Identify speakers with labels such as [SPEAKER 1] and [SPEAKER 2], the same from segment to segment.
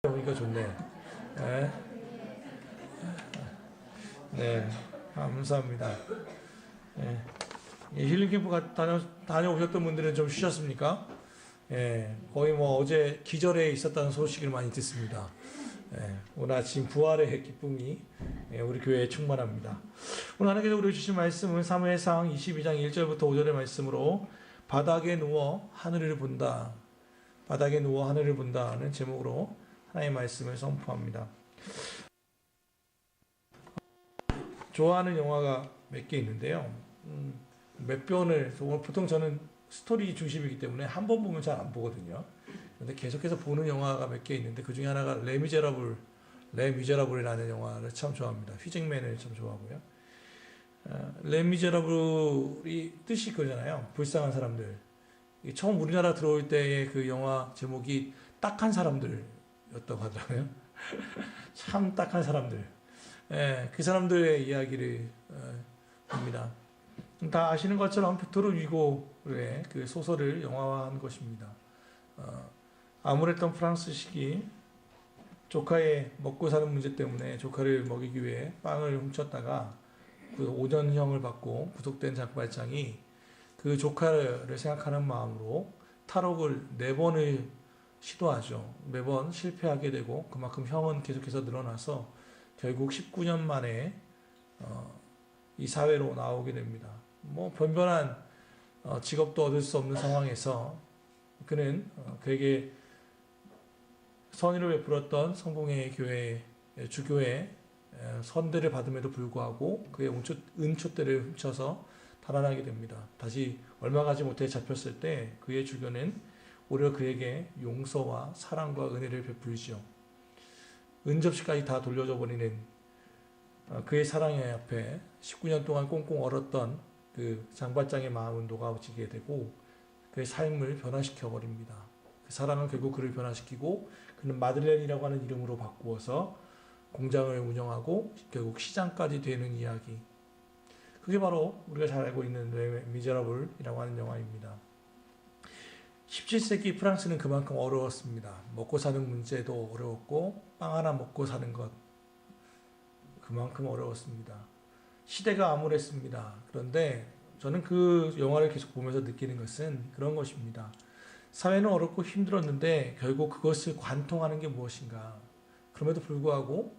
[SPEAKER 1] 보니까 좋네. 네, 네, 감사합니다. 네. 힐링 캠프 다녀오셨던 분들은 좀 쉬셨습니까? 예, 거의 뭐 어제 기절에 있었다는 소식을 많이 듣습니다. 예, 오늘 아침 부활의 기쁨이 우리 교회에 충만합니다. 오늘 하나님께서 우리 주신 말씀은 사무엘상 22장 1절부터 5절의 말씀으로 바닥에 누워 하늘을 본다. 바닥에 누워 하늘을 본다는 제목으로 하나님의 말씀을 선포합니다. 좋아하는 영화가 몇 개 있는데요. 몇 편을 보통 저는 스토리 중심이기 때문에 한 번 보면 잘 안 보거든요. 근데 계속해서 보는 영화가 몇 개 있는데 그 중에 하나가 레미제라블이라는 영화를 참 좋아합니다. 휴잭맨을 참 좋아하고요. 레미제라블이 뜻이 그거잖아요. 불쌍한 사람들. 처음 우리나라 들어올 때의 그 영화 제목이 딱한 사람들이었다고 하더라고요. 참 딱한 사람들. 예, 그 사람들의 이야기를 봅니다. 다 아시는 것처럼 빅토르 위고의 그 소설을 영화화한 것입니다. 아무랬던 프랑스식이 조카의 먹고 사는 문제 때문에 조카를 먹이기 위해 빵을 훔쳤다가 그 5년형을 받고 구속된 장발장이 그 조카를 생각하는 마음으로 탈옥을 4번을 시도하죠. 매번 실패하게 되고 그만큼 형은 계속해서 늘어나서 결국 19년 만에 이 사회로 나오게 됩니다. 뭐 변변한 직업도 얻을 수 없는 상황에서 그는 그에게 선의를 베풀었던 성공의 교회 주교의 선대를 받음에도 불구하고 그의 은촛대를 훔쳐서 달아나게 됩니다. 다시 얼마 가지 못해 잡혔을 때 그의 주교는 오히려 그에게 용서와 사랑과 은혜를 베풀지요. 은접시까지 다 돌려줘 버리는 그의 사랑의 앞에 19년 동안 꽁꽁 얼었던 그 장발장의 마음은 녹아지게 되고 그의 삶을 변화시켜 버립니다. 그 사랑은 결국 그를 변화시키고 그는 마들렌이라고 하는 이름으로 바꾸어서 공장을 운영하고 결국 시장까지 되는 이야기. 그게 바로 우리가 잘 알고 있는 레미제라블이라고 하는 영화입니다. 17세기 프랑스는 그만큼 어려웠습니다. 먹고 사는 문제도 어려웠고 빵 하나 먹고 사는 것 그만큼 어려웠습니다. 시대가 암울했습니다. 그런데 저는 그 영화를 계속 보면서 느끼는 것은 그런 것입니다. 사회는 어렵고 힘들었는데 결국 그것을 관통하는 게 무엇인가. 그럼에도 불구하고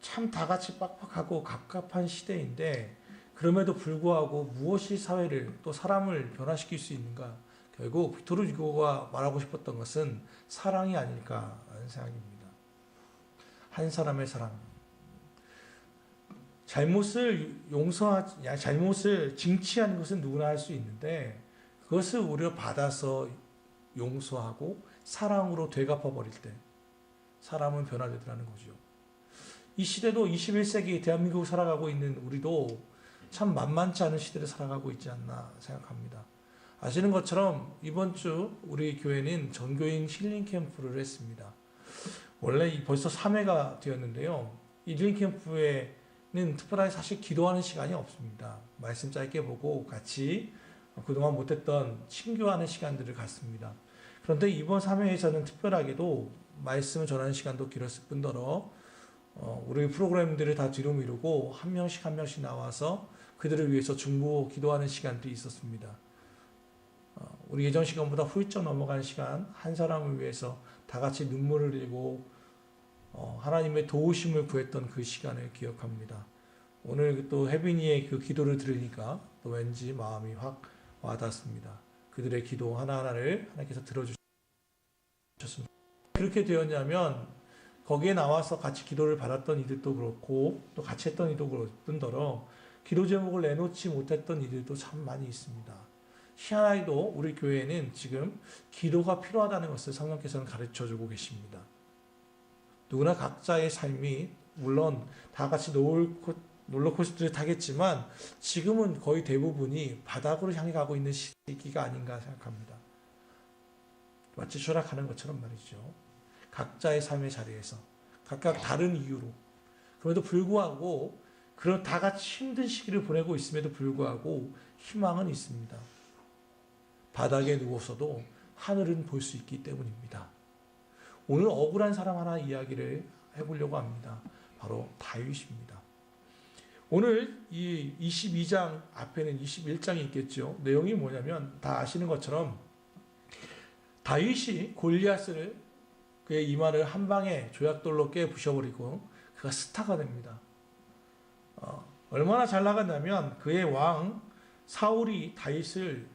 [SPEAKER 1] 참 다 같이 빡빡하고 갑갑한 시대인데 그럼에도 불구하고 무엇이 사회를 또 사람을 변화시킬 수 있는가. 결국 빅토르 유고가 말하고 싶었던 것은 사랑이 아닐까라는 생각입니다. 한 사람의 사랑. 잘못을 징치하는 것은 누구나 할 수 있는데 그것을 오히려 받아서 용서하고 사랑으로 되갚아버릴 때 사람은 변화되더라는 거죠. 이 시대도 21세기 대한민국 살아가고 있는 우리도 참 만만치 않은 시대를 살아가고 있지 않나 생각합니다. 아시는 것처럼 이번 주 우리 교회는 전교인 힐링 캠프를 했습니다. 원래 벌써 3회가 되었는데요. 이 힐링 캠프에는 특별하게 사실 기도하는 시간이 없습니다. 말씀 짧게 보고 같이 그동안 못했던 친교하는 시간들을 갖습니다. 그런데 이번 3회에서는 특별하게도 말씀을 전하는 시간도 길었을 뿐더러 우리 프로그램들을 다 뒤로 미루고 한 명씩 나와서 그들을 위해서 중보 기도하는 시간들이 있었습니다. 우리 예전 시간보다 훌쩍 넘어간 시간, 한 사람을 위해서 다 같이 눈물을 흘리고 하나님의 도우심을 구했던 그 시간을 기억합니다. 오늘 또 혜빈이의 그 기도를 들으니까 또 왠지 마음이 확 와닿습니다. 그들의 기도 하나하나를 하나님께서 들어주셨습니다. 그렇게 되었냐면 거기에 나와서 같이 기도를 받았던 이들도 그렇고 또 같이 했던 이들도 그럴 뿐더러 기도 제목을 내놓지 못했던 이들도 참 많이 있습니다. 희한하게도 우리 교회에는 지금 기도가 필요하다는 것을 성령께서는 가르쳐주고 계십니다. 누구나 각자의 삶이 물론 다 같이 롤러코스터를 타겠지만 지금은 거의 대부분이 바닥으로 향해 가고 있는 시기가 아닌가 생각합니다. 마치 추락하는 것처럼 말이죠. 각자의 삶의 자리에서 각각 다른 이유로 그럼에도 불구하고 그런 다 같이 힘든 시기를 보내고 있음에도 불구하고 희망은 있습니다. 바닥에 누워서도 하늘은 볼 수 있기 때문입니다. 오늘 억울한 사람 하나 이야기를 해보려고 합니다. 바로 다윗입니다. 오늘 이 22장 앞에는 21장이 있겠죠. 내용이 뭐냐면 다 아시는 것처럼 다윗이 골리앗을 그의 이마를 한 방에 조약돌로 깨 부셔버리고 그가 스타가 됩니다. 얼마나 잘 나갔냐면 그의 왕 사울이 다윗을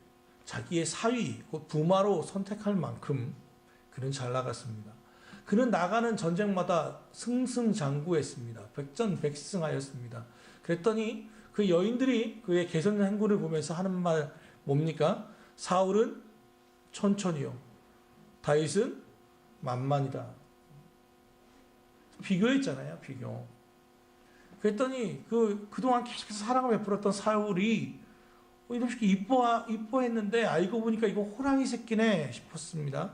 [SPEAKER 1] 자기의 사위, 곧 부마로 선택할 만큼 그는 잘 나갔습니다. 그는 나가는 전쟁마다 승승장구했습니다. 백전백승하였습니다. 그랬더니 그 여인들이 그의 개선 행군을 보면서 하는 말 뭡니까? 사울은 천천히요. 다윗은 만만이다. 비교했잖아요. 비교. 그랬더니 그동안 계속해서 사랑을 베풀었던 사울이 이놈 새끼 이뻐했는데 알고 보니까 이거 호랑이 새끼네 싶었습니다.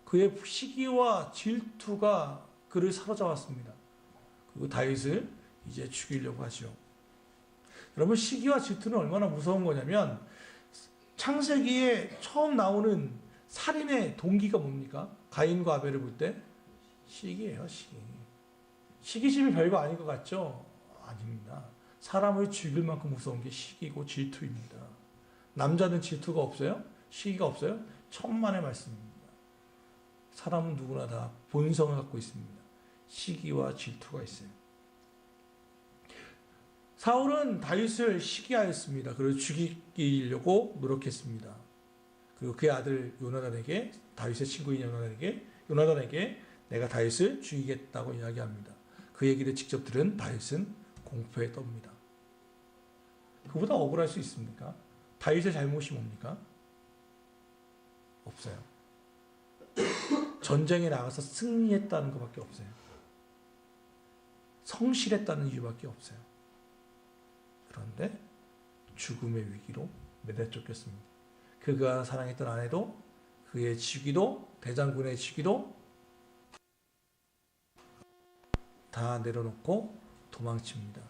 [SPEAKER 1] 그의 시기와 질투가 그를 사로잡았습니다. 그리고 다윗을 이제 죽이려고 하죠. 여러분, 시기와 질투는 얼마나 무서운 거냐면 창세기에 처음 나오는 살인의 동기가 뭡니까? 가인과 아벨을 볼 때 시기예요. 시기. 시기심이 별거 아닌 것 같죠? 아닙니다. 사람을 죽일 만큼 무서운 게 시기고 질투입니다. 남자는 질투가 없어요? 시기가 없어요? 천만의 말씀입니다. 사람은 누구나 다 본성을 갖고 있습니다. 시기와 질투가 있어요. 사울은 다윗을 시기하였습니다. 그리고 죽이려고 노력했습니다. 그리고 그의 아들 요나단에게, 다윗의 친구인 요나단에게 내가 다윗을 죽이겠다고 이야기합니다. 그 얘기를 직접 들은 다윗은 공포에 떱니다. 그보다 억울할 수 있습니까? 다윗의 잘못이 뭡니까? 없어요. 전쟁에 나가서 승리했다는 것밖에 없어요. 성실했다는 이유밖에 없어요. 그런데 죽음의 위기로 내다쫓겼습니다. 그가 사랑했던 아내도, 그의 직위도, 대장군의 직위도 다 내려놓고 도망칩니다.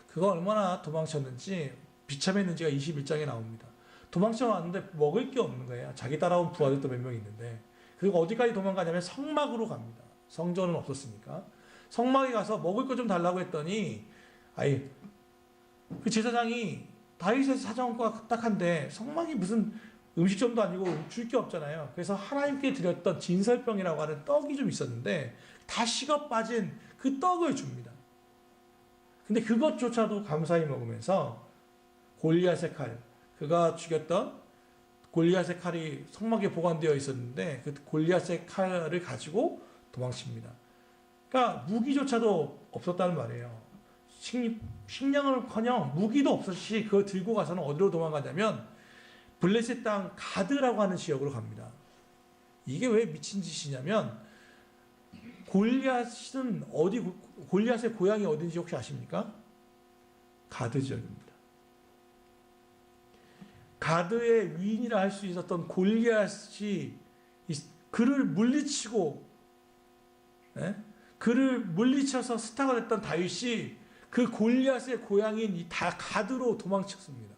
[SPEAKER 1] 그가 얼마나 도망쳤는지, 비참했는지가 21장에 나옵니다. 도망쳐 왔는데 먹을 게 없는 거예요. 자기 따라온 부하들도 몇 명 있는데. 그리고 어디까지 도망가냐면 성막으로 갑니다. 성전은 없었으니까. 성막에 가서 먹을 거 좀 달라고 했더니, 그 제사장이 다윗의 사정과 딱한데 성막이 무슨 음식점도 아니고 줄 게 없잖아요. 그래서 하나님께 드렸던 진설병이라고 하는 떡이 좀 있었는데 다 식어 빠진 그 떡을 줍니다. 근데 그것조차도 감사히 먹으면서 골리앗의 칼, 그가 죽였던 골리앗의 칼이 성막에 보관되어 있었는데 그 골리앗의 칼을 가지고 도망칩니다. 그러니까 무기조차도 없었다는 말이에요. 식량을커녕 무기도 없었지 그걸 들고 가서는 어디로 도망가냐면 블레셋 땅 가드라고 하는 지역으로 갑니다. 이게 왜 미친 짓이냐면 골리앗은 골리앗의 고향이 어딘지 혹시 아십니까? 가드 지역입니다. 가드의 위인이라 할 수 있었던 골리앗이 그를 물리치고, 그를 물리쳐서 스타가 됐던 다윗이 그 골리앗의 고향인 이 가드로 도망쳤습니다.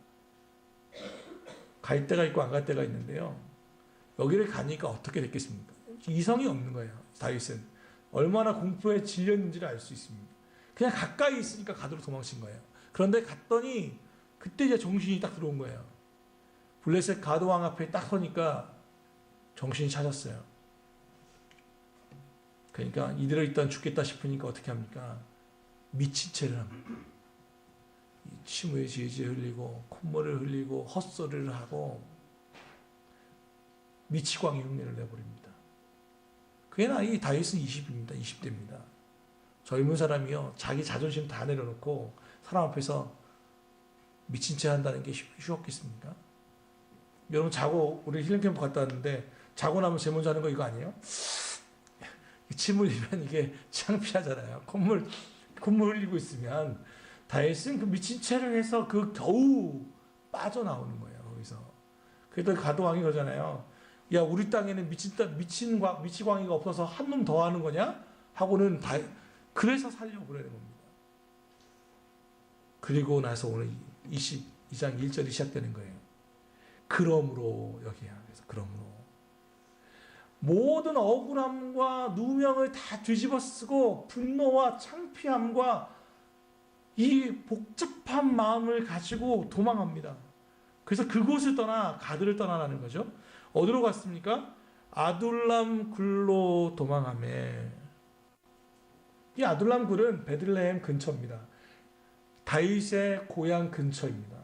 [SPEAKER 1] 갈 데가 있고 안 갈 데가 있는데요. 여기를 가니까 어떻게 됐겠습니까? 이성이 없는 거예요. 다윗은 얼마나 공포에 질렸는지를 알 수 있습니다. 그냥 가까이 있으니까 가드로 도망친 거예요. 그런데 갔더니 그때 이제 정신이 딱 들어온 거예요. 블레셋 가드 왕 앞에 딱 서니까 정신이 차렸어요. 그러니까 이대로 일단 죽겠다 싶으니까 어떻게 합니까? 미친 채를 합니다. 침을 질질 흘리고 콧물을 흘리고 헛소리를 하고 미치광이 흉내를 내버립니다. 그의 나이 다윗은 20입니다. 20대입니다. 젊은 사람이요, 자기 자존심 다 내려놓고 사람 앞에서 미친 채 한다는 게 쉬웠겠습니까? 여러분, 자고 우리 힐링캠프 갔다 왔는데 자고 나면 제일 먼저 하는 거 이거 아니에요? 침 흘리면 이게 창피하잖아요. 콧물 흘리고 있으면. 다윗은 그 미친 채를 해서 그 겨우 빠져나오는 거예요. 거기서. 그랬더니 가드왕이 그러잖아요. 야, 우리 땅에는 미치광이가 없어서 한 놈 더 하는 거냐? 하고는 그래서 살려고 그러는 겁니다. 그리고 나서 오늘 22장 1절이 시작되는 거예요. 그러므로, 여기야. 그래서 그러므로 모든 억울함과 누명을 다 뒤집어 쓰고 분노와 창피함과 이 복잡한 마음을 가지고 도망합니다. 그래서 그곳을 떠나 가드를 떠나라는 거죠. 어디로 갔습니까? 아둘람 굴로 도망하매. 이 아둘람 굴은 베들레헴 근처입니다. 다윗의 고향 근처입니다.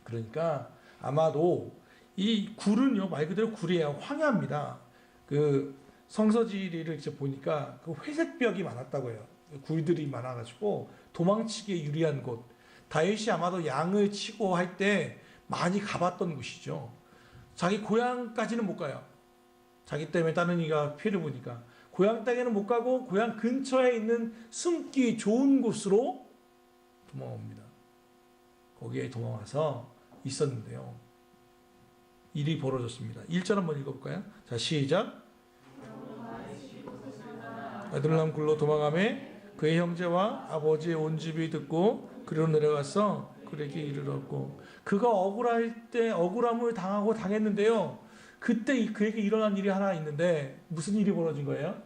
[SPEAKER 1] 그러니까 아마도 이 굴은요, 말 그대로 굴이에요. 황야입니다. 그 성서지리를 이제 보니까 그 회색 벽이 많았다고 해요. 굴들이 많아가지고 도망치기에 유리한 곳. 다윗이 아마도 양을 치고 할 때 많이 가봤던 곳이죠. 자기 고향까지는 못 가요. 자기 때문에 다른 이가 피해를 보니까. 고향 땅에는 못 가고 고향 근처에 있는 숨기 좋은 곳으로 도망옵니다. 거기에 도망와서 있었는데요. 일이 벌어졌습니다. 1절 한번 읽어볼까요? 자, 시작. 아둘람 굴로 도망하매 그의 형제와 아버지의 온 집이 듣고 그리로 내려가서 그에게 이르렀고, 그가 억울할 때 억울함을 당하고 당했는데요. 그때 그에게 일어난 일이 하나 있는데 무슨 일이 벌어진 거예요?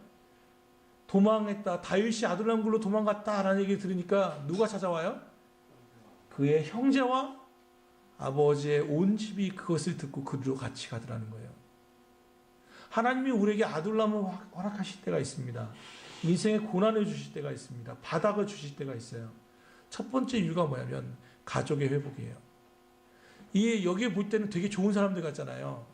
[SPEAKER 1] 도망했다. 다윗이 아둘람 굴로 도망갔다라는 얘기를 들으니까 누가 찾아와요? 그의 형제와 아버지의 온 집이 그것을 듣고 그리로 같이 가더라는 거예요. 하나님이 우리에게 아둘람을 허락하실 때가 있습니다. 인생의 고난을 주실 때가 있습니다. 바닥을 주실 때가 있어요. 첫 번째 이유가 뭐냐면 가족의 회복이에요. 여기 볼 때는 되게 좋은 사람들 같잖아요.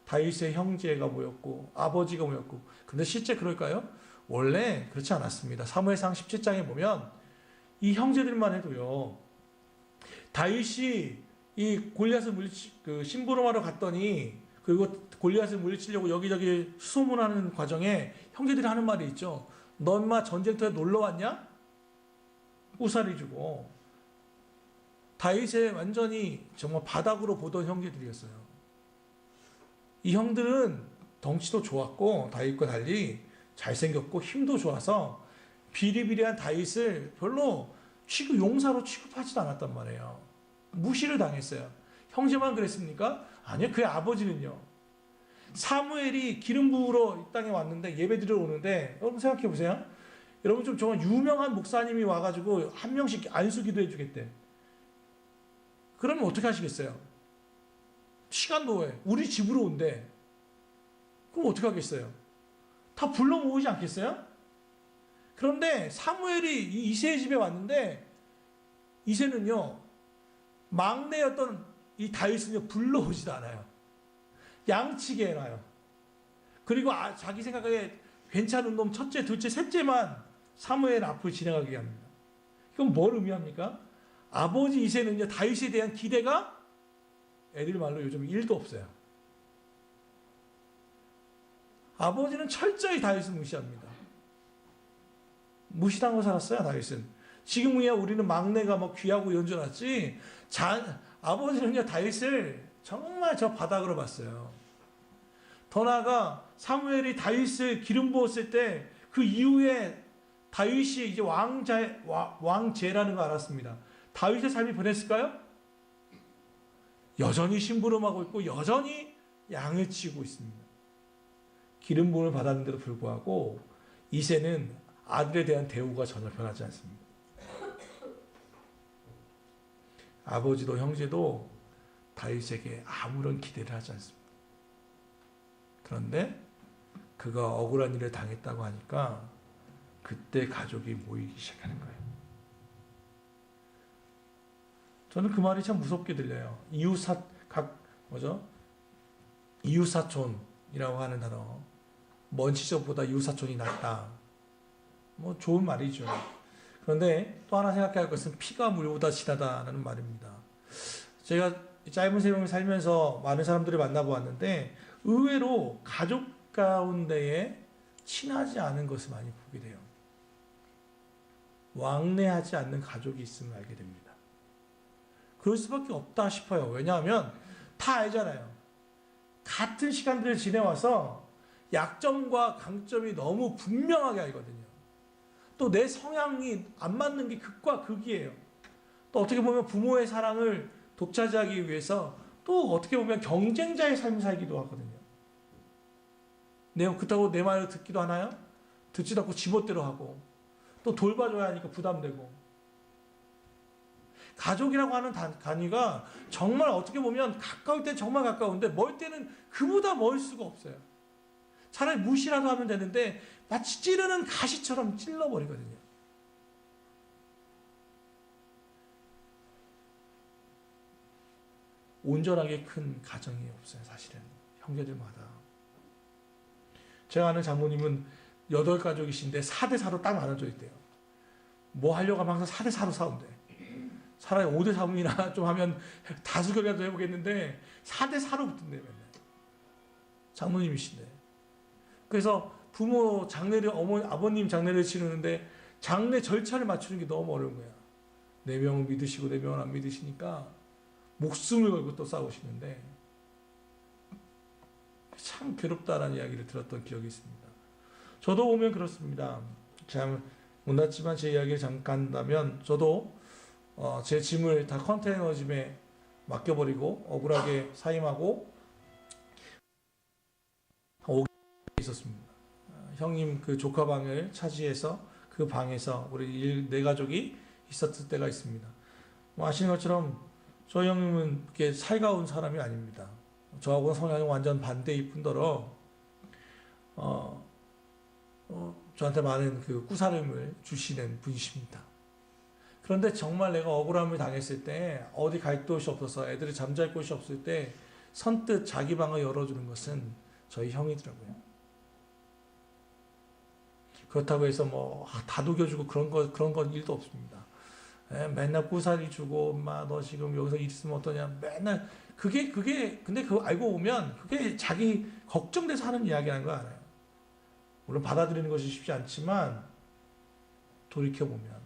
[SPEAKER 1] 다윗의 형제가 모였고 아버지가 모였고. 근데 실제 그럴까요? 원래 그렇지 않았습니다. 사무엘상 17장에 보면 이 형제들만 해도요, 다윗이 이 골리앗을 심부름하러 갔더니, 그리고 골리앗을 물리치려고 여기저기 수소문하는 과정에 형제들이 하는 말이 있죠. 너 인마 전쟁터에 놀러 왔냐? 우사리 주고. 다윗의 완전히 정말 바닥으로 보던 형제들이었어요. 이 형들은 덩치도 좋았고 다윗과 달리 잘생겼고 힘도 좋아서 비리비리한 다윗을 별로 용사로 취급하지도 않았단 말이에요. 무시를 당했어요. 형제만 그랬습니까? 아니요. 그의 아버지는요. 사무엘이 기름 부으러 이 땅에 왔는데, 예배드리러 오는데, 여러분 생각해 보세요. 여러분 좀 정말 유명한 목사님이 와가지고 한 명씩 안수기도 해주겠대. 그러면 어떻게 하시겠어요? 시간도 왜? 우리 집으로 온대. 그럼 어떻게 하겠어요? 다 불러 모으지 않겠어요? 그런데 사무엘이 이새의 집에 왔는데, 이새는요, 막내였던 이 다윗은요, 불러오지도 않아요. 양치게 해놔요. 그리고 자기 생각에 괜찮은 놈 첫째, 둘째, 셋째만 사무엘 앞으로 진행하게 합니다. 이건 뭘 의미합니까? 아버지 이새는요, 다윗에 대한 기대가 애들 말로 요즘 1도 없어요. 아버지는 철저히 다윗을 무시합니다. 무시당하고 살았어요, 다윗은. 지금이야 우리는 막내가 막 귀하고 이런 줄 알았지, 아버지는요, 다윗을 정말 저 바닥으로 봤어요. 더 나아가 사무엘이 다윗을 기름 부었을 때 그 이후에 다윗이 이제 왕제라는 걸 알았습니다. 다윗의 삶이 변했을까요? 여전히 심부름하고 있고 여전히 양을 치고 있습니다. 기름 부음을 받았는데도 불구하고 이새는 아들에 대한 대우가 전혀 변하지 않습니다. 아버지도 형제도 다윗에게 아무런 기대를 하지 않습니다. 그런데 그가 억울한 일을 당했다고 하니까 그때 가족이 모이기 시작하는 거예요. 저는 그 말이 참 무섭게 들려요. 이웃사촌이라고 하는 단어. 먼 시절보다 이웃사촌이 낫다. 뭐 좋은 말이죠. 그런데 또 하나 생각해야 할 것은 피가 물보다 진하다는 말입니다. 제가 짧은 세상을 살면서 많은 사람들을 만나보았는데 의외로 가족 가운데에 친하지 않은 것을 많이 보게 돼요. 왕래하지 않는 가족이 있음을 알게 됩니다. 그럴 수밖에 없다 싶어요. 왜냐하면 다 알잖아요. 같은 시간들을 지내와서 약점과 강점이 너무 분명하게 알거든요. 또 내 성향이 안 맞는 게 극과 극이에요. 또 어떻게 보면 부모의 사랑을 독차지하기 위해서 또 어떻게 보면 경쟁자의 삶을 살기도 하거든요. 그렇다고 내 말을 듣기도 하나요? 듣지도 않고 지멋대로 하고 또 돌봐줘야 하니까 부담되고. 가족이라고 하는 단위가 정말 어떻게 보면 가까울 땐 정말 가까운데 멀 때는 그보다 멀 수가 없어요. 차라리 무시라도 하면 되는데 마치 찌르는 가시처럼 찔러버리거든요. 온전하게 큰 가정이 없어요. 사실은 형제들마다. 제가 아는 장모님은 8가족이신데 4대4로 딱 나눠져 있대요. 뭐 하려고 하면 항상 4대4로 싸운대. 차라리 5대3이나 좀 하면 다수결이라도 해보겠는데 4대4로 붙은대 맨날. 장모님이신데. 그래서 부모 장례를 아버님 장례를 치르는데 장례 절차를 맞추는 게 너무 어려운 거야. 4명은 믿으시고 4명은 안 믿으시니까 목숨을 걸고 또 싸우시는데 참 괴롭다라는 이야기를 들었던 기억이 있습니다. 저도 보면 그렇습니다. 참 못났지만 제 이야기를 잠깐 한다면 저도 제 짐을 다 컨테이너 짐에 맡겨버리고 억울하게 사임하고 있었습니다. 형님 그 조카 방을 차지해서 그 방에서 우리 4가족이 있었을 때가 있습니다. 뭐 아시는 것처럼 저희 형님은 그렇게 살가운 사람이 아닙니다. 저하고는 성향이 완전 반대일 뿐더러 저한테 많은 그 꾸사름을 주시는 분이십니다. 그런데 정말 내가 억울함을 당했을 때 어디 갈 곳이 없어서 애들이 잠잘 곳이 없을 때 선뜻 자기 방을 열어주는 것은 저희 형이더라고요. 그렇다고 해서 뭐 다독여주고 그런 건 일도 없습니다. 맨날 꾸사리 주고 엄마 너 지금 여기서 일 있으면 어떠냐 맨날 그게 근데 그거 알고 보면 그게 자기 걱정돼서 하는 이야기라는 거 알아요. 물론 받아들이는 것이 쉽지 않지만 돌이켜보면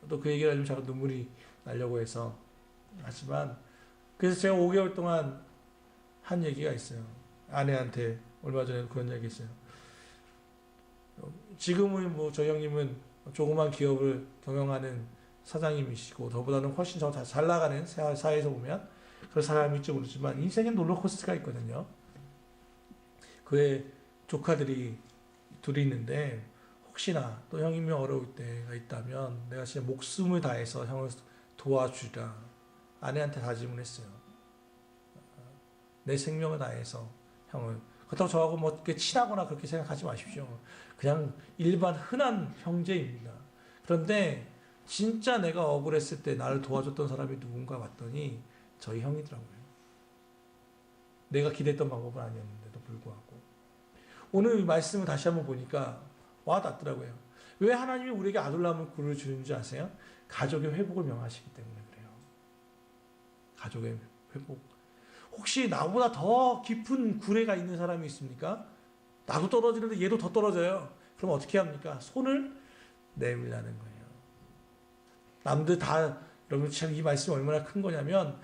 [SPEAKER 1] 또 그 얘기를 하면 자꾸 눈물이 나려고 해서 하지만 그래서 제가 5개월 동안 한 얘기가 있어요. 아내한테 얼마 전에 그런 얘기 했어요. 지금은 뭐 저희 형님은 조그만 기업을 경영하는 사장님이시고 저보다는 훨씬 더 잘 나가는 사회에서 보면 그런 사람일지 모르지만 인생엔 롤러코스터가 있거든요. 그의 조카들이 둘이 있는데 혹시나 또 형님이 어려울 때가 있다면 내가 진짜 목숨을 다해서 형을 도와주리라 아내한테 다짐을 했어요. 내 생명을 다해서 형을 그렇다고 저하고 뭐 이렇게 친하거나 그렇게 생각하지 마십시오. 그냥 일반 흔한 형제입니다. 그런데 진짜 내가 억울했을 때 나를 도와줬던 사람이 누군가 봤더니 저희 형이더라고요. 내가 기대했던 방법은 아니었는데도 불구하고 오늘 이 말씀을 다시 한번 보니까 와닿더라고요. 왜 하나님이 우리에게 아둘람을 굴을 주는지 아세요? 가족의 회복을 명하시기 때문에 그래요. 가족의 회복. 혹시 나보다 더 깊은 구레가 있는 사람이 있습니까? 나도 떨어지는데 얘도 더 떨어져요. 그럼 어떻게 합니까? 손을 내밀라는 거예요. 남들 다 여러분 참 이 말씀이 얼마나 큰 거냐면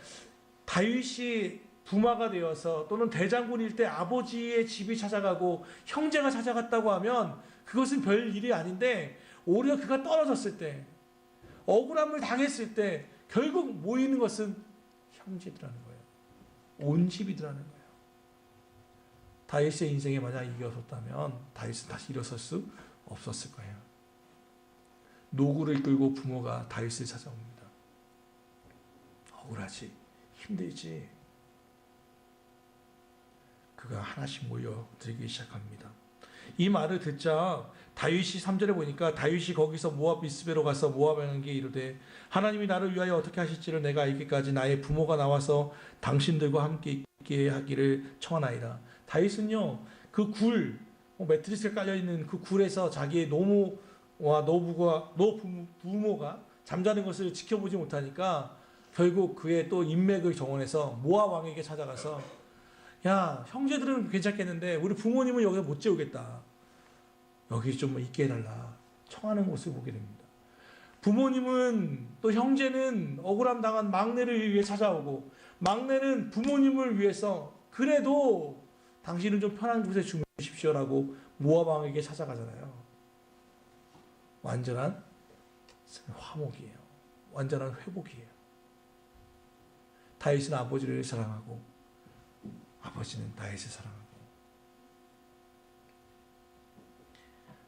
[SPEAKER 1] 다윗이 부마가 되어서 또는 대장군일 때 아버지의 집이 찾아가고 형제가 찾아갔다고 하면 그것은 별 일이 아닌데 오히려 그가 떨어졌을 때 억울함을 당했을 때 결국 모이는 것은 형제들하는 거예요. 온 집이더라는 거예요. 다윗의 인생에 만약 이겨섰다면 다윗은 다시 일어설 수 없었을 거예요. 노구를 끌고 부모가 다윗을 찾아옵니다. 억울하지, 힘들지. 그가 하나씩 모여들기 시작합니다. 이 말을 듣자 다윗이 3절에 보니까 다윗이 거기서 모압 미스베로 가서 모압 왕에게 이르되 하나님이 나를 위하여 어떻게 하실지를 내가 알기까지 나의 부모가 나와서 당신들과 함께 있게 하기를 청하나이다. 다윗은요 그 굴 매트리스가 깔려있는 그 굴에서 자기의 노모와 노부모가 잠자는 것을 지켜보지 못하니까 결국 그의 또 인맥을 정원해서 모압 왕에게 찾아가서 야 형제들은 괜찮겠는데 우리 부모님은 여기서 못 재우겠다. 여기 좀 있게 해달라. 청하는 모습을 보게 됩니다. 부모님은 또 형제는 억울함 당한 막내를 위해 찾아오고 막내는 부모님을 위해서 그래도 당신은 좀 편한 곳에 주무십시오라고 모압 왕에게 찾아가잖아요. 완전한 화목이에요. 완전한 회복이에요. 다윗은 아버지를 사랑하고 아버지는 다윗을 사랑하고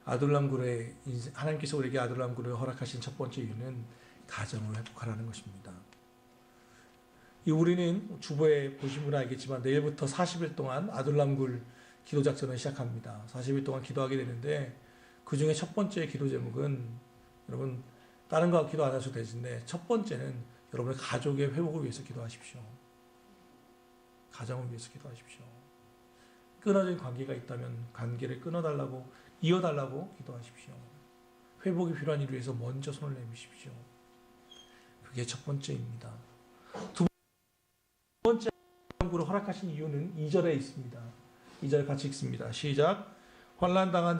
[SPEAKER 1] 아둘람굴의 하나님께서 우리에게 아둘람굴을 허락하신 첫 번째 이유는 가정을 회복하라는 것입니다. 우리는 주보에 보시면 알겠지만 내일부터 40일 동안 아둘람굴 기도 작전을 시작합니다. 40일 동안 기도하게 되는데 그 중에 첫 번째 기도 제목은 여러분 다른 거 기도 안 하셔도 되는데 첫 번째는 여러분의 가족의 회복을 위해서 기도하십시오. 가정을 위해서 기도하십시오. 끊어진 관계가 있다면 관계를 끊어달라고 이어달라고 기도하십시오. 회복이 필요한 일을 위해서 먼저 손을 내미십시오. 그게 첫 번째입니다. 두 번째 아둘람굴을 허락하신 이유는 2절에 있습니다. 2절 같이 읽습니다. 시작. 환난당한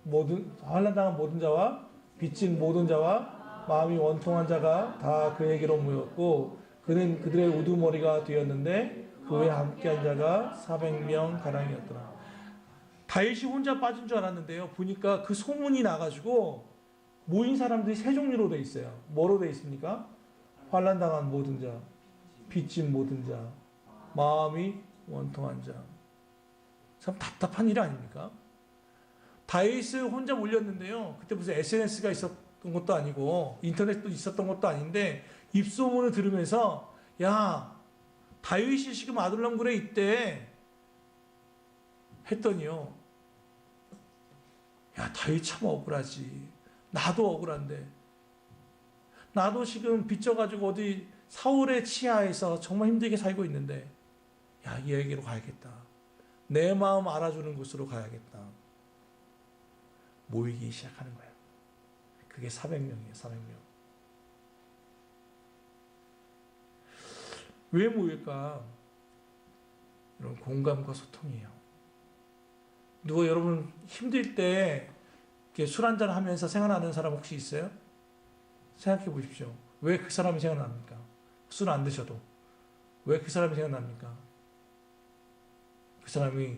[SPEAKER 1] 모든 자와 빚진 모든 자와 마음이 원통한 자가 다 그에게로 모였고 그는 그들의 우두머리가 되었는데 그에 함께한 자가 400명 가량이었더라. 다윗이 혼자 빠진 줄 알았는데요. 보니까 그 소문이 나가지고 모인 사람들이 세 종류로 돼 있어요. 뭐로 돼 있습니까? 환난당한 모든 자, 빚진 모든 자, 마음이 원통한 자. 참 답답한 일 아닙니까? 다윗을 혼자 몰렸는데요. 그때 무슨 SNS가 있었던 것도 아니고 인터넷도 있었던 것도 아닌데 입소문을 들으면서 야 다윗이 지금 아둘람굴에 있대 했더니요. 야 다윗 참 억울하지. 나도 억울한데. 나도 지금 빚져가지고 어디 사울의 치하에서 정말 힘들게 살고 있는데 야 얘에게로 가야겠다. 내 마음 알아주는 곳으로 가야겠다. 모이기 시작하는 거예요. 그게 400명이에요. 400명. 왜 모일까? 이런 공감과 소통이에요. 누가 여러분 힘들 때 술 한잔 하면서 생각나는 사람 혹시 있어요? 생각해 보십시오. 왜 그 사람이 생각납니까? 술 안 드셔도. 왜 그 사람이 생각납니까? 그 사람이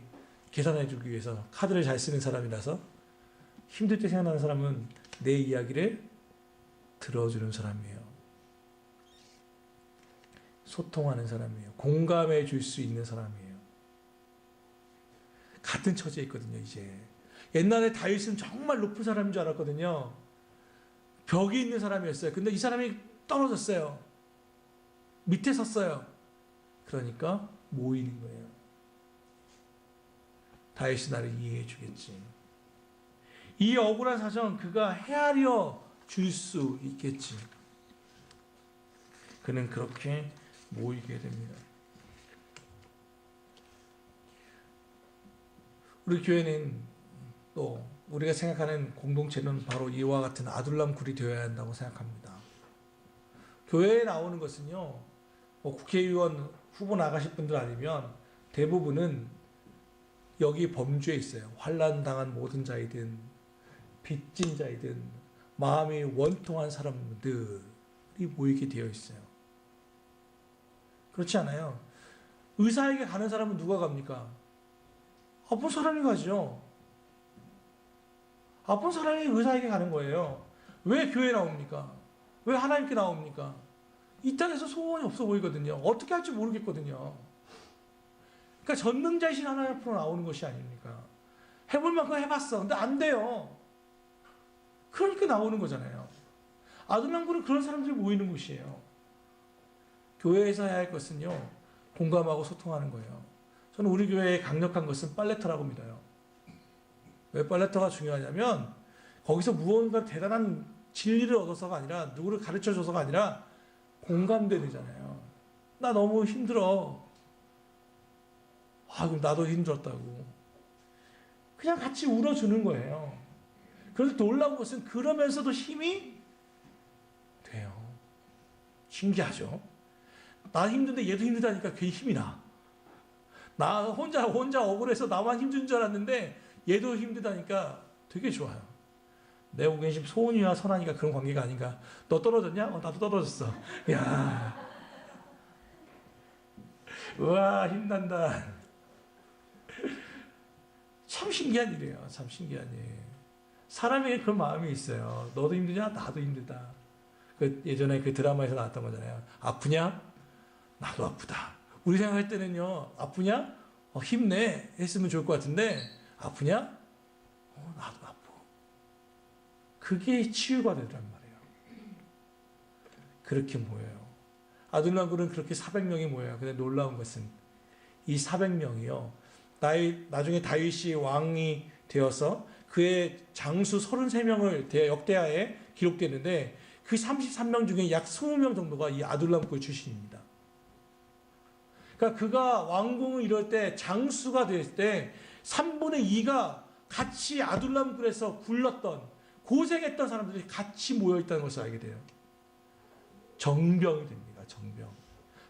[SPEAKER 1] 계산해 주기 위해서 카드를 잘 쓰는 사람이라서 힘들 때 생각나는 사람은 내 이야기를 들어주는 사람이에요. 소통하는 사람이에요. 공감해 줄 수 있는 사람이에요. 같은 처지에 있거든요, 이제. 옛날에 다윗은 정말 높은 사람인 줄 알았거든요. 벽이 있는 사람이었어요. 근데 이 사람이 떨어졌어요. 밑에 섰어요. 그러니까 모이는 거예요. 다윗이 나를 이해해 주겠지. 이 억울한 사정 그가 헤아려 줄 수 있겠지. 그는 그렇게 모이게 됩니다. 우리 교회는 또 우리가 생각하는 공동체는 바로 이와 같은 아둘람굴이 되어야 한다고 생각합니다. 교회에 나오는 것은요, 국회의원 후보 나가실 분들 아니면 대부분은 여기 범주에 있어요. 환난당한 모든 자이든 빚진 자이든 마음이 원통한 사람들이 모이게 되어 있어요. 그렇지 않아요? 의사에게 가는 사람은 누가 갑니까? 아픈 사람이 가죠. 아픈 사람이 의사에게 가는 거예요. 왜 교회에 나옵니까? 왜 하나님께 나옵니까? 이 땅에서 소원이 없어 보이거든요. 어떻게 할지 모르겠거든요. 그러니까 전능자이신 하나님 앞으로 나오는 것이 아닙니까? 해볼 만큼 해봤어. 근데 안 돼요. 그러니까 나오는 거잖아요. 아둘람굴은 그런 사람들이 모이는 곳이에요. 교회에서 해야 할 것은요, 공감하고 소통하는 거예요. 저는 우리 교회의 강력한 것은 빨래터라고 믿어요. 왜 빨래터가 중요하냐면 거기서 무언가 대단한 진리를 얻어서가 아니라 누구를 가르쳐줘서가 아니라 공감되잖아요. 나 너무 힘들어. 그럼 나도 힘들었다고. 그냥 같이 울어주는 거예요. 그런데 놀라운 것은 그러면서도 힘이 돼요. 신기하죠? 나 힘든데 얘도 힘들다니까 괜히 힘이 나. 나 혼자 억울해서 나만 힘든 줄 알았는데 얘도 힘들다니까 되게 좋아요. 내 호기심 소은이와 선한이가 그런 관계가 아닌가. 너 떨어졌냐? 나도 떨어졌어. 야, 우와 힘난다. 참 신기한 일이에요. 참 신기한 일. 사람에게 그런 마음이 있어요. 너도 힘드냐? 나도 힘들다. 예전에 그 드라마에서 나왔던 거잖아요. 아프냐? 나도 아프다. 우리 생각할 때는요, 아프냐? 힘내 했으면 좋을 것 같은데, 아프냐? 나도 아프다. 그게 치유가 되더란 말이에요. 그렇게 모여요. 아둘람굴은 그렇게 400명이 모여요. 근데 놀라운 것은 이 400명이요. 나중에 다윗이 왕이 되어서 그의 장수 33명을 역대하에 기록되는데 그 33명 중에 약 20명 정도가 이 아둘람굴 출신입니다. 그러니까 그가 왕궁을 이룰 때 장수가 됐을 때 3분의 2가 같이 아둘람굴에서 굴렀던 고생했던 사람들이 같이 모여있다는 것을 알게 돼요. 정병이 됩니다. 정병.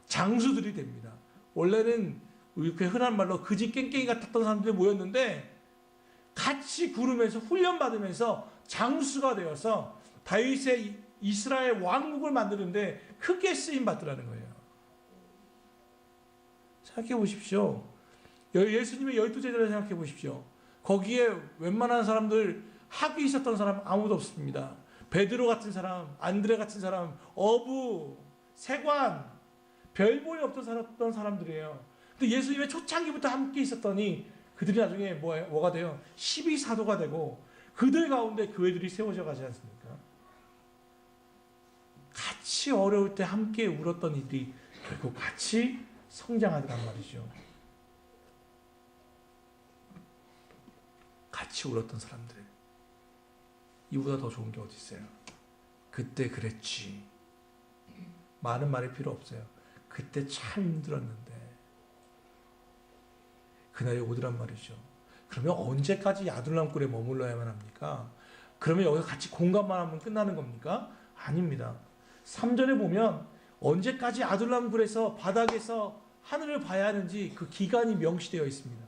[SPEAKER 1] 장수들이 됩니다. 원래는 이렇게 흔한 말로 그지 깽깽이 같았던 사람들이 모였는데 같이 구르면서 훈련받으면서 장수가 되어서 다윗의 이스라엘 왕국을 만드는데 크게 쓰임받더라는 거예요. 생각해 보십시오. 예수님의 12제자를 생각해 보십시오. 거기에 웬만한 사람들 학위 있었던 사람 아무도 없습니다. 베드로 같은 사람, 안드레 같은 사람, 어부, 세관, 별 볼일 없던 사람들이에요. 근데 예수님의 초창기부터 함께 있었더니 그들이 나중에 뭐가 돼요? 12사도가 되고 그들 가운데 교회들이 세워져 가지 않습니까? 같이 어려울 때 함께 울었던 이들이 결국 같이 성장하더란 말이죠. 같이 울었던 사람들. 이보다 더 좋은 게 어디 있어요? 그때 그랬지. 많은 말이 필요 없어요. 그때 참 힘들었는데 그날이 오더란 말이죠. 그러면 언제까지 아둘람굴에 머물러야만 합니까? 그러면 여기서 같이 공감만 하면 끝나는 겁니까? 아닙니다. 3절에 보면 언제까지 아둘람굴에서 바닥에서 하늘을 봐야 하는지 그 기간이 명시되어 있습니다.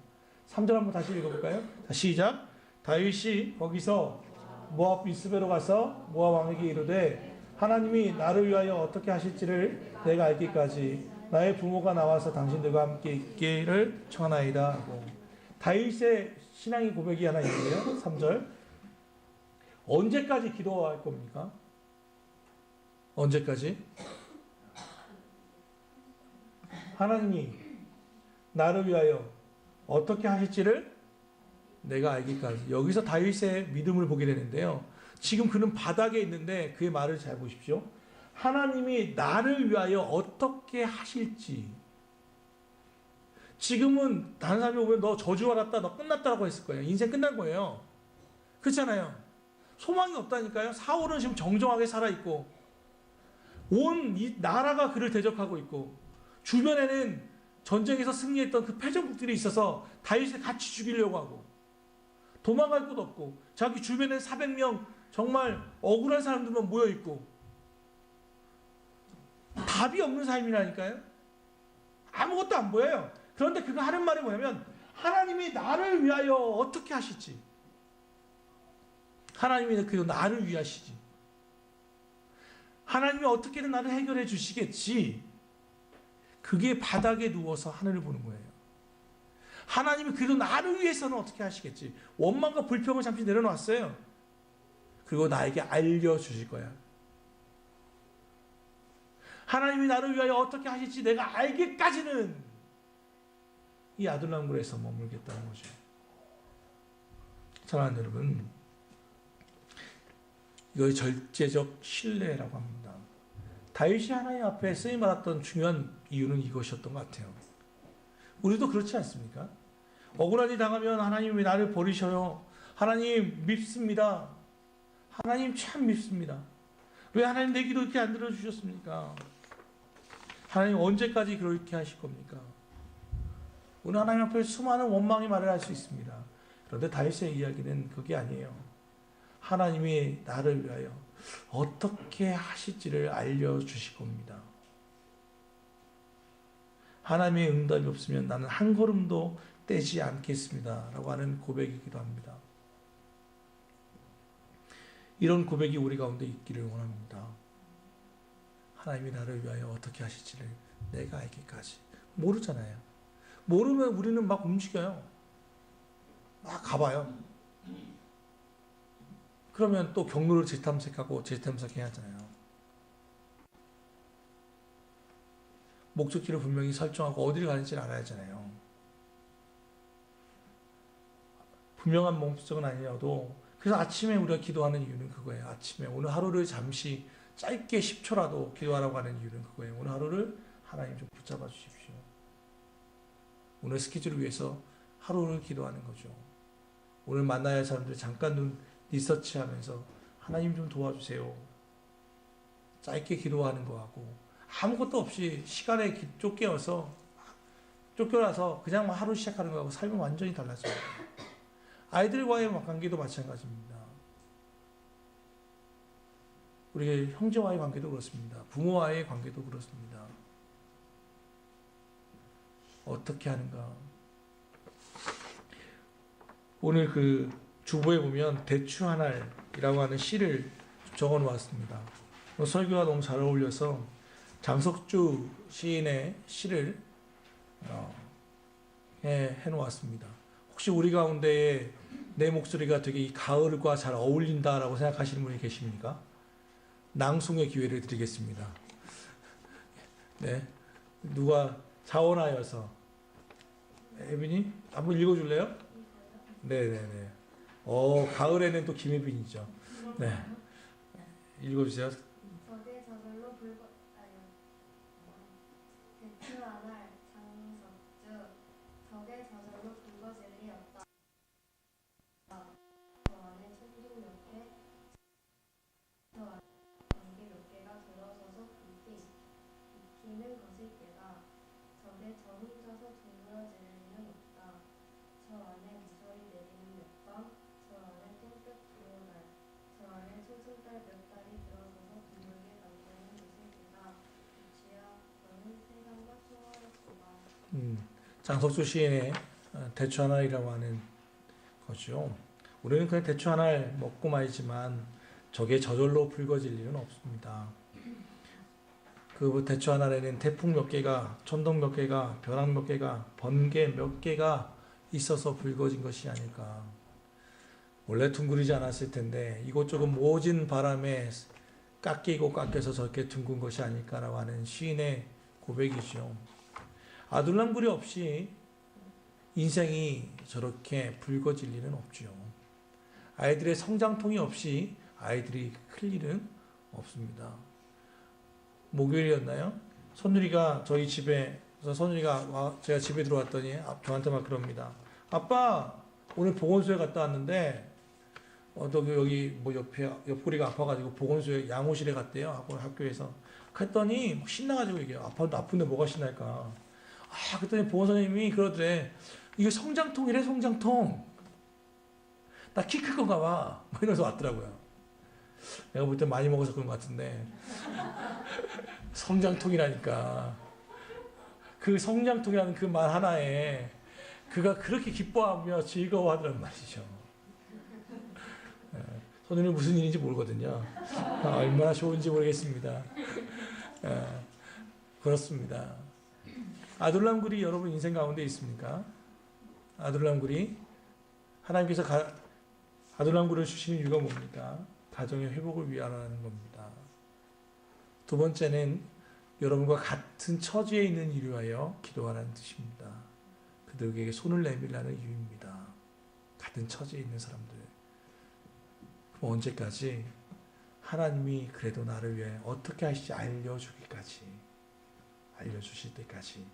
[SPEAKER 1] 3절 한번 다시 읽어볼까요? 자, 시작. 다윗이 거기서 모압 미스베로 가서 모압 왕에게 이르되 하나님이 나를 위하여 어떻게 하실지를 내가 알기까지 나의 부모가 나와서 당신들과 함께 있기를 청하나이다 하고 다윗의 신앙의 고백이 하나 있는데요. 3절 언제까지 기도할 겁니까? 언제까지? 하나님이 나를 위하여 어떻게 하실지를 내가 알기까지. 여기서 다윗의 믿음을 보게 되는데요. 지금 그는 바닥에 있는데 그의 말을 잘 보십시오. 하나님이 나를 위하여 어떻게 하실지. 지금은 다른 사람이 보면 너 저주받았다, 너 끝났다라고 했을 거예요. 인생 끝난 거예요. 그렇잖아요. 소망이 없다니까요. 사울은 지금 정정하게 살아있고 온 이 나라가 그를 대적하고 있고 주변에는 전쟁에서 승리했던 그 패전국들이 있어서 다윗을 같이 죽이려고 하고 도망갈 곳 없고 자기 주변에 400명 정말 억울한 사람들만 모여있고 답이 없는 삶이라니까요. 아무것도 안 보여요. 그런데 그가 하는 말이 뭐냐면 하나님이 나를 위하여 어떻게 하실지. 하나님이 그리고 나를 위하시지. 하나님이 어떻게든 나를 해결해 주시겠지. 그게 바닥에 누워서 하늘을 보는 거예요. 하나님이 그래도 나를 위해서는 어떻게 하시겠지. 원망과 불평을 잠시 내려놨어요. 그리고 나에게 알려주실 거야. 하나님이 나를 위하여 어떻게 하실지 내가 알기까지는 이 아둘람굴에서 머물겠다는 거죠. 사랑하는 여러분, 이걸 절제적 신뢰라고 합니다. 다윗이 하나님 앞에 쓰임받았던 중요한 이유는 이것이었던 것 같아요. 우리도 그렇지 않습니까? 억울한 일 당하면 하나님이 나를 버리셔요. 하나님 밉습니다. 하나님 참 밉습니다. 왜 하나님 내 기도 이렇게 안 들어주셨습니까? 하나님 언제까지 그렇게 하실 겁니까? 오늘 하나님 앞에 수많은 원망의 말을 할 수 있습니다. 그런데 다윗의 이야기는 그게 아니에요. 하나님이 나를 위하여 어떻게 하실지를 알려주실 겁니다. 하나님의 응답이 없으면 나는 한 걸음도 떼지 않겠습니다. 라고 하는 고백이기도 합니다. 이런 고백이 우리 가운데 있기를 원합니다. 하나님이 나를 위하여 어떻게 하실지를 내가 알기까지. 모르잖아요. 모르면 우리는 막 움직여요. 막 가봐요. 그러면 또 경로를 재탐색하고 재탐색해야 하잖아요. 목적지를 분명히 설정하고 어디를 가는지를 알아야 하잖아요. 분명한 목적은 아니어도 그래서 아침에 우리가 기도하는 이유는 그거예요. 아침에 오늘 하루를 잠시 짧게 10초라도 기도하라고 하는 이유는 그거예요. 오늘 하루를 하나님 좀 붙잡아 주십시오. 오늘 스케줄을 위해서 하루를 기도하는 거죠. 오늘 만나야 할 사람들 잠깐 눈 리서치하면서 하나님 좀 도와주세요. 짧게 기도하는 거하고 아무것도 없이 시간에 쫓겨나서 그냥 하루 시작하는 거하고 삶은 완전히 달라져요. 아이들과의 관계도 마찬가지입니다. 우리 형제와의 관계도 그렇습니다. 부모와의 관계도 그렇습니다. 어떻게 하는가? 오늘 그 주보에 보면 대추 한 알이라고 하는 시를 적어 놓았습니다. 설교가 너무 잘 어울려서 장석주 시인의 시를 해 놓았습니다. 혹시 우리 가운데에 내 목소리가 되게 이 가을과 잘 어울린다라고 생각하시는 분이 계십니까? 낭송의 기회를 드리겠습니다. 네, 누가 자원하여서 에빈이 한번 읽어줄래요? 네네네. 가을에는 또 김혜빈이죠. 네, 읽어주세요.
[SPEAKER 2] 적의 저절로 대추 안할 장석주 적의 저절로 붉어질 리 없다. 저 안에 천둥 몇 개, 저 안에 번개 몇 개가 들어서서 불기 익히는 것을 깨다. 적의 저 혼자서 둥그러질 리는 없다. 저 안에 무서이 내리는 몇 방, 저 안에 땡볕 들어날, 저 안에 초승달 몇 달이 들어서서 둥글게 만드는 것을 깨다. 주야, 너는 세상과 초월했구나.
[SPEAKER 1] 장석주 시인의 대추 한 알이라고 하는 거죠. 우리는 그냥 대추 한 알 먹고 말지만 저게 저절로 붉어질 일은 없습니다. 그 대추 한 알에는 태풍 몇 개가, 천둥 몇 개가, 벼락 몇 개가, 번개 몇 개가 있어서 붉어진 것이 아닐까. 원래 둥그리지 않았을 텐데 이곳저곳 모진 바람에 깎이고 깎여서 저렇게 둥근 것이 아닐까라고 하는 시인의 고백이죠. 아둘람굴이 없이 인생이 저렇게 붉어질 일은 없죠. 아이들의 성장통이 없이 아이들이 클 일은 없습니다. 목요일이었나요? 선율이가 저희 집에서 제가 집에 들어왔더니 저한테 막 그럽니다. 아빠 오늘 보건소에 갔다 왔는데 여기 뭐 옆구리가 아파가지고 보건소에 양호실에 갔대요. 학교에서. 그랬더니 신나가지고 얘기해요. 아픈데 뭐가 신날까? 그랬더니 보건 선생님이 그러더래. 이게 성장통이래, 성장통. 나 키 클 건가 봐. 뭐 이러면서 왔더라고요. 내가 볼 때 많이 먹어서 그런 것 같은데. 성장통이라니까. 그 성장통이라는 그 말 하나에 그가 그렇게 기뻐하며 즐거워하더란 말이죠. 선생님은 무슨 일인지 모르거든요. 얼마나 좋은지 모르겠습니다. 그렇습니다. 아둘람굴이 여러분 인생 가운데 있습니까? 아둘람굴이 하나님께서 아둘람굴을 주시는 이유가 뭡니까? 가정의 회복을 위하라는 겁니다. 두 번째는 여러분과 같은 처지에 있는 이를 위하여 기도하라는 뜻입니다. 그들에게 손을 내밀라는 이유입니다. 같은 처지에 있는 사람들. 그럼 언제까지? 하나님이 그래도 나를 위해 어떻게 하실지 알려주실 때까지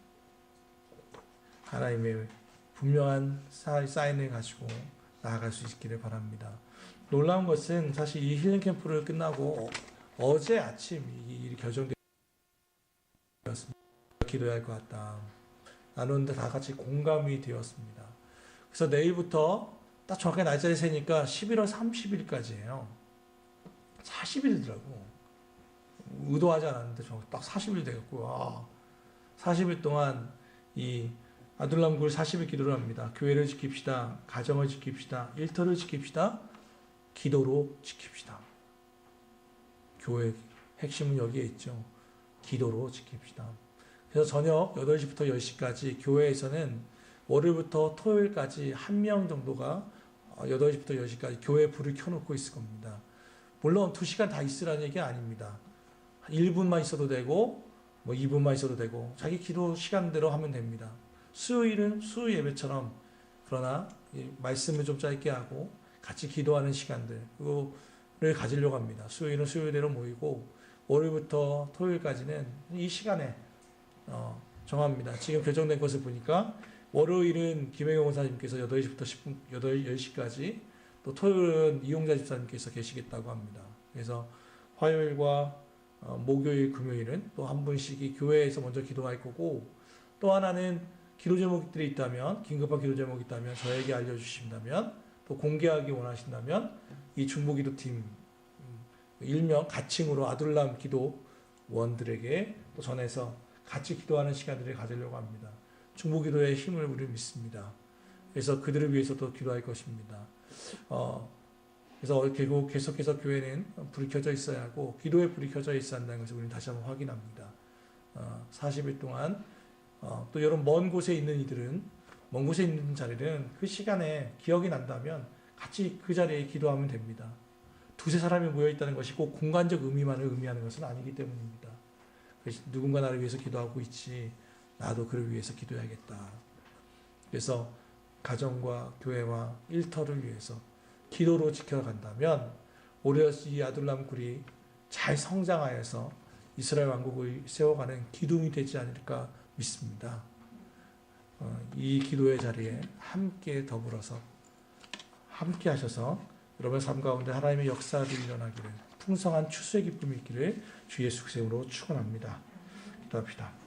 [SPEAKER 1] 하나님의 분명한 사인을 가지고 나아갈 수 있기를 바랍니다. 놀라운 것은 사실 이 힐링 캠프를 끝나고 어제 아침 이 일이 결정되었습니다. 기도해야 할 것 같다. 나누는데 다 같이 공감이 되었습니다. 그래서 내일부터 딱 정확하게 날짜를 세니까 11월 30일까지예요. 40일이더라고. 의도하지 않았는데 딱 40일 되겠고 40일 동안 이 아둘람굴 40일 기도를 합니다. 교회를 지킵시다. 가정을 지킵시다. 일터를 지킵시다. 기도로 지킵시다. 교회 핵심은 여기에 있죠. 기도로 지킵시다. 그래서 저녁 8시부터 10시까지 교회에서는 월요일부터 토요일까지 1명 정도가 8시부터 10시까지 교회 불을 켜놓고 있을 겁니다. 물론 2시간 다 있으라는 얘기가 아닙니다. 1분만 있어도 되고 2분만 있어도 되고 자기 기도 시간대로 하면 됩니다. 수요일은 수요 예배처럼 그러나 말씀을 좀 짧게 하고 같이 기도하는 시간들 그거를 가지려고 합니다. 수요일은 수요일대로 모이고 월요일부터 토요일까지는 이 시간에 정합니다. 지금 결정된 것을 보니까 월요일은 김혜경 원사님께서 8시부터 10시까지 또 토요일은 이용자 집사님께서 계시겠다고 합니다. 그래서 화요일과 목요일, 금요일은 또 한 분씩이 교회에서 먼저 기도할 거고 또 하나는 기도 제목들이 있다면 긴급한 기도 제목이 있다면 저에게 알려주신다면 또 공개하기 원하신다면 이 중보기도팀 일명 가칭으로 아둘람 기도원들에게 또 전해서 같이 기도하는 시간들을 가지려고 합니다. 중보기도의 힘을 우리 믿습니다. 그래서 그들을 위해서도 기도할 것입니다. 그래서 결국 계속해서 교회는 불이 켜져 있어야 하고 기도에 불이 켜져 있어야 한다는 것을 우리는 다시 한번 확인합니다. 40일 동안 또 여러분 먼 곳에 있는 이들은 먼 곳에 있는 자리는 그 시간에 기억이 난다면 같이 그 자리에 기도하면 됩니다. 두세 사람이 모여 있다는 것이 꼭 공간적 의미만을 의미하는 것은 아니기 때문입니다. 누군가 나를 위해서 기도하고 있지 나도 그를 위해서 기도해야겠다. 그래서 가정과 교회와 일터를 위해서 기도로 지켜간다면 오히려 이 아둘람 굴이 잘 성장하여서 이스라엘 왕국을 세워가는 기둥이 되지 않을까 믿습니다. 이 기도의 자리에 함께 더불어서 함께 하셔서 여러분의 삶 가운데 하나님의 역사들이 일어나기를 풍성한 추수의 기쁨이 있기를 주 예수 그리스도로 축원합니다. 기도합시다.